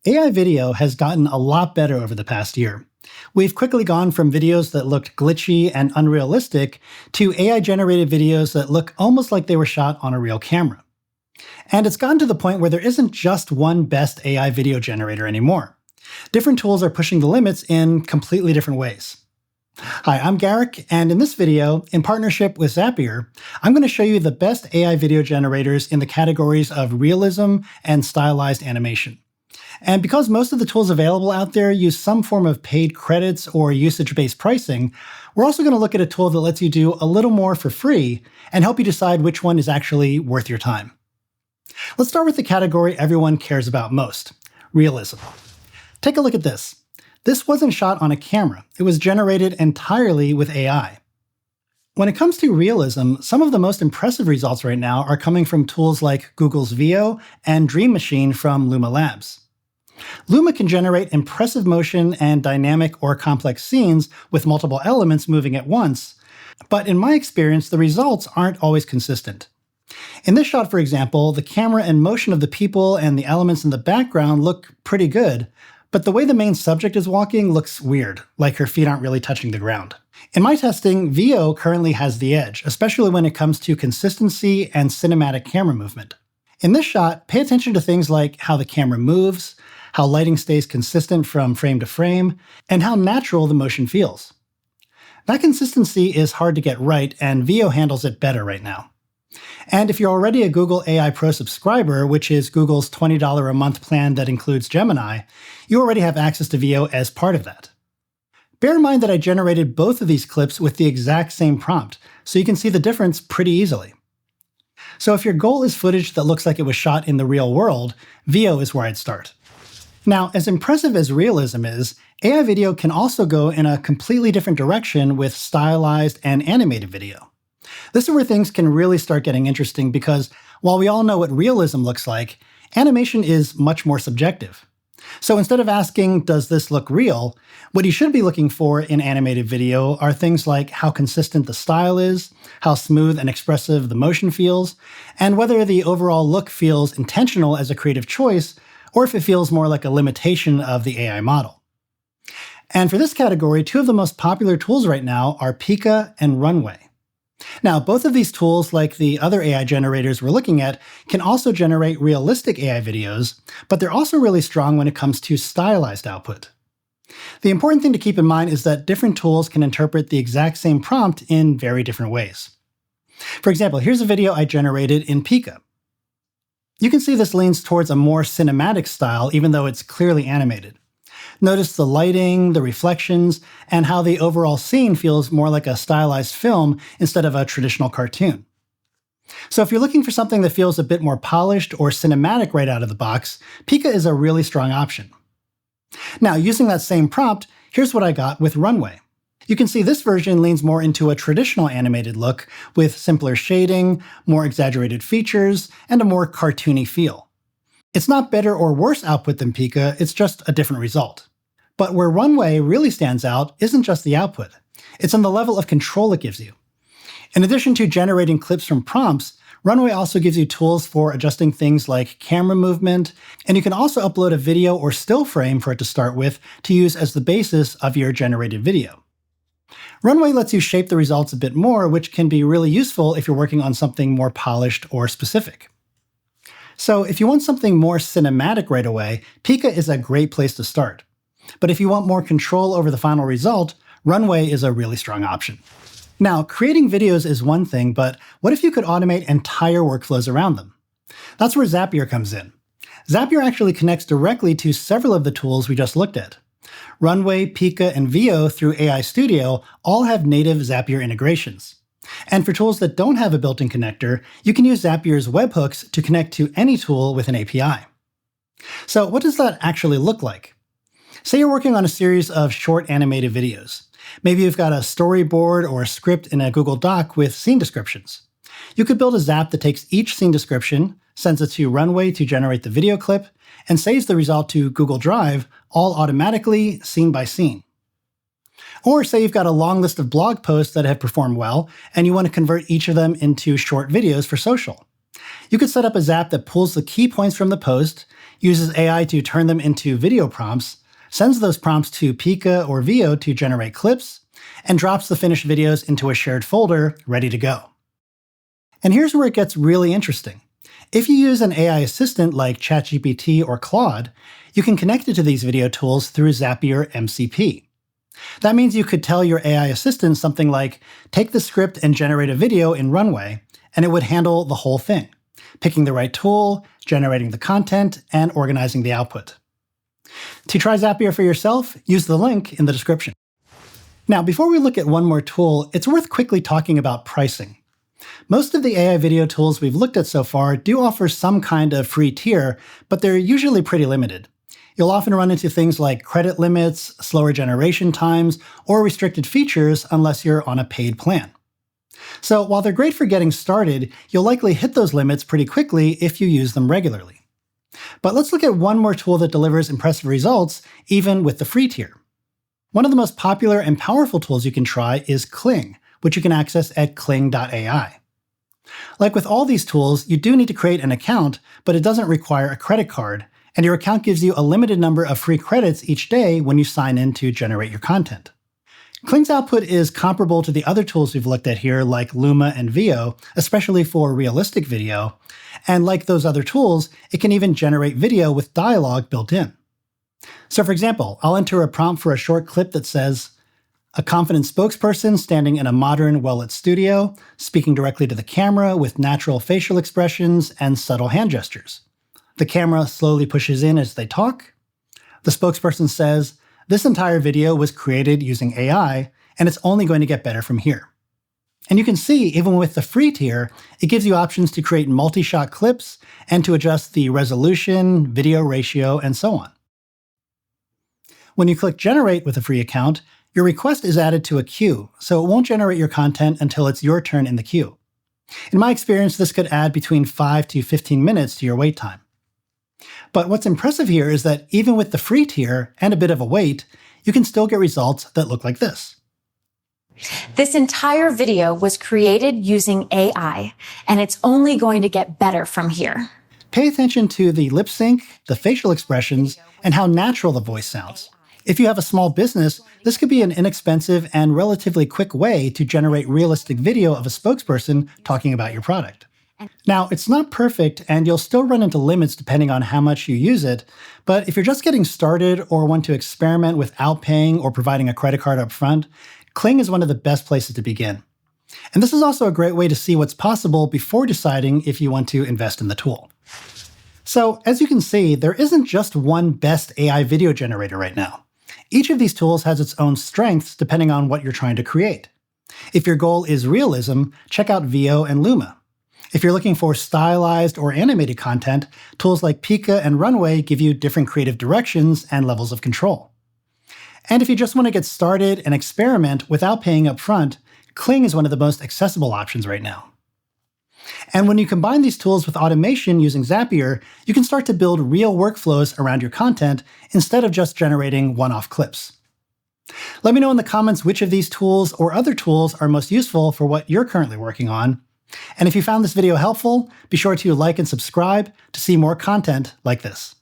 AI video has gotten a lot better over the past year. We've quickly gone from videos that looked glitchy and unrealistic to AI-generated videos that look almost like they were shot on a real camera. And it's gotten to the point where there isn't just one best AI video generator anymore. Different tools are pushing the limits in completely different ways. Hi, I'm Garrick, and in this video, in partnership with Zapier, I'm going to show you the best AI video generators in the categories of realism and stylized animation. And because most of the tools available out there use some form of paid credits or usage-based pricing, we're also going to look at a tool that lets you do a little more for free and help you decide which one is actually worth your time. Let's start with the category everyone cares about most, realism. Take a look at this. This wasn't shot on a camera. It was generated entirely with AI. When it comes to realism, some of the most impressive results right now are coming from tools like Google's Veo and Dream Machine from Luma Labs. Luma can generate impressive motion and dynamic or complex scenes with multiple elements moving at once, but in my experience, the results aren't always consistent. In this shot, for example, the camera and motion of the people and the elements in the background look pretty good, but the way the main subject is walking looks weird, like her feet aren't really touching the ground. In my testing, Veo currently has the edge, especially when it comes to consistency and cinematic camera movement. In this shot, pay attention to things like how the camera moves, how lighting stays consistent from frame to frame, and how natural the motion feels. That consistency is hard to get right, and Veo handles it better right now. And if you're already a Google AI Pro subscriber, which is Google's $20 a month plan that includes Gemini, you already have access to Veo as part of that. Bear in mind that I generated both of these clips with the exact same prompt, so you can see the difference pretty easily. So if your goal is footage that looks like it was shot in the real world, Veo is where I'd start. Now, as impressive as realism is, AI video can also go in a completely different direction with stylized and animated video. This is where things can really start getting interesting because while we all know what realism looks like, animation is much more subjective. So instead of asking, does this look real, what you should be looking for in animated video are things like how consistent the style is, how smooth and expressive the motion feels, and whether the overall look feels intentional as a creative choice, or if it feels more like a limitation of the AI model. And for this category, two of the most popular tools right now are Pika and Runway. Now, both of these tools, like the other AI generators we're looking at, can also generate realistic AI videos, but they're also really strong when it comes to stylized output. The important thing to keep in mind is that different tools can interpret the exact same prompt in very different ways. For example, here's a video I generated in Pika. You can see this leans towards a more cinematic style, even though it's clearly animated. Notice the lighting, the reflections, and how the overall scene feels more like a stylized film instead of a traditional cartoon. So if you're looking for something that feels a bit more polished or cinematic right out of the box, Pika is a really strong option. Now, using that same prompt, here's what I got with Runway. You can see this version leans more into a traditional animated look with simpler shading, more exaggerated features, and a more cartoony feel. It's not better or worse output than Pika, it's just a different result. But where Runway really stands out isn't just the output, it's in the level of control it gives you. In addition to generating clips from prompts, Runway also gives you tools for adjusting things like camera movement, and you can also upload a video or still frame for it to start with to use as the basis of your generated video. Runway lets you shape the results a bit more, which can be really useful if you're working on something more polished or specific. So if you want something more cinematic right away, Pika is a great place to start. But if you want more control over the final result, Runway is a really strong option. Now, creating videos is one thing, but what if you could automate entire workflows around them? That's where Zapier comes in. Zapier actually connects directly to several of the tools we just looked at. Runway, Pika, and Veo through AI Studio all have native Zapier integrations. And for tools that don't have a built-in connector, you can use Zapier's webhooks to connect to any tool with an API. So what does that actually look like? Say you're working on a series of short animated videos. Maybe you've got a storyboard or a script in a Google Doc with scene descriptions. You could build a Zap that takes each scene description, sends it to Runway to generate the video clip, and saves the result to Google Drive, all automatically, scene by scene. Or say you've got a long list of blog posts that have performed well, and you want to convert each of them into short videos for social. You could set up a Zap that pulls the key points from the post, uses AI to turn them into video prompts, sends those prompts to Pika or Veo to generate clips, and drops the finished videos into a shared folder ready to go. And here's where it gets really interesting. If you use an AI assistant like ChatGPT or Claude, you can connect it to these video tools through Zapier MCP. That means you could tell your AI assistant something like, take the script and generate a video in Runway, and it would handle the whole thing, picking the right tool, generating the content, and organizing the output. To try Zapier for yourself, use the link in the description. Now, before we look at one more tool, it's worth quickly talking about pricing. Most of the AI video tools we've looked at so far do offer some kind of free tier, but they're usually pretty limited. You'll often run into things like credit limits, slower generation times, or restricted features unless you're on a paid plan. So while they're great for getting started, you'll likely hit those limits pretty quickly if you use them regularly. But let's look at one more tool that delivers impressive results, even with the free tier. One of the most popular and powerful tools you can try is Kling, which you can access at kling.ai. Like with all these tools, you do need to create an account, but it doesn't require a credit card, and your account gives you a limited number of free credits each day when you sign in to generate your content. Kling's output is comparable to the other tools we've looked at here, like Luma and Veo, especially for realistic video, and like those other tools, it can even generate video with dialogue built in. So for example, I'll enter a prompt for a short clip that says, a confident spokesperson standing in a modern, well-lit studio, speaking directly to the camera with natural facial expressions and subtle hand gestures. The camera slowly pushes in as they talk. The spokesperson says, this entire video was created using AI, and it's only going to get better from here. And you can see, even with the free tier, it gives you options to create multi-shot clips and to adjust the resolution, video ratio, and so on. When you click Generate with a free account, your request is added to a queue, so it won't generate your content until it's your turn in the queue. In my experience, this could add between 5 to 15 minutes to your wait time. But what's impressive here is that even with the free tier and a bit of a wait, you can still get results that look like this. This entire video was created using AI, and it's only going to get better from here. Pay attention to the lip sync, the facial expressions, and how natural the voice sounds. If you have a small business, this could be an inexpensive and relatively quick way to generate realistic video of a spokesperson talking about your product. Now, it's not perfect, and you'll still run into limits depending on how much you use it, but if you're just getting started or want to experiment without paying or providing a credit card up front, Kling is one of the best places to begin. And this is also a great way to see what's possible before deciding if you want to invest in the tool. So, as you can see, there isn't just one best AI video generator right now. Each of these tools has its own strengths depending on what you're trying to create. If your goal is realism, check out Veo and Luma. If you're looking for stylized or animated content, tools like Pika and Runway give you different creative directions and levels of control. And if you just want to get started and experiment without paying up front, Kling is one of the most accessible options right now. And when you combine these tools with automation using Zapier, you can start to build real workflows around your content instead of just generating one-off clips. Let me know in the comments which of these tools or other tools are most useful for what you're currently working on. And if you found this video helpful, be sure to like and subscribe to see more content like this.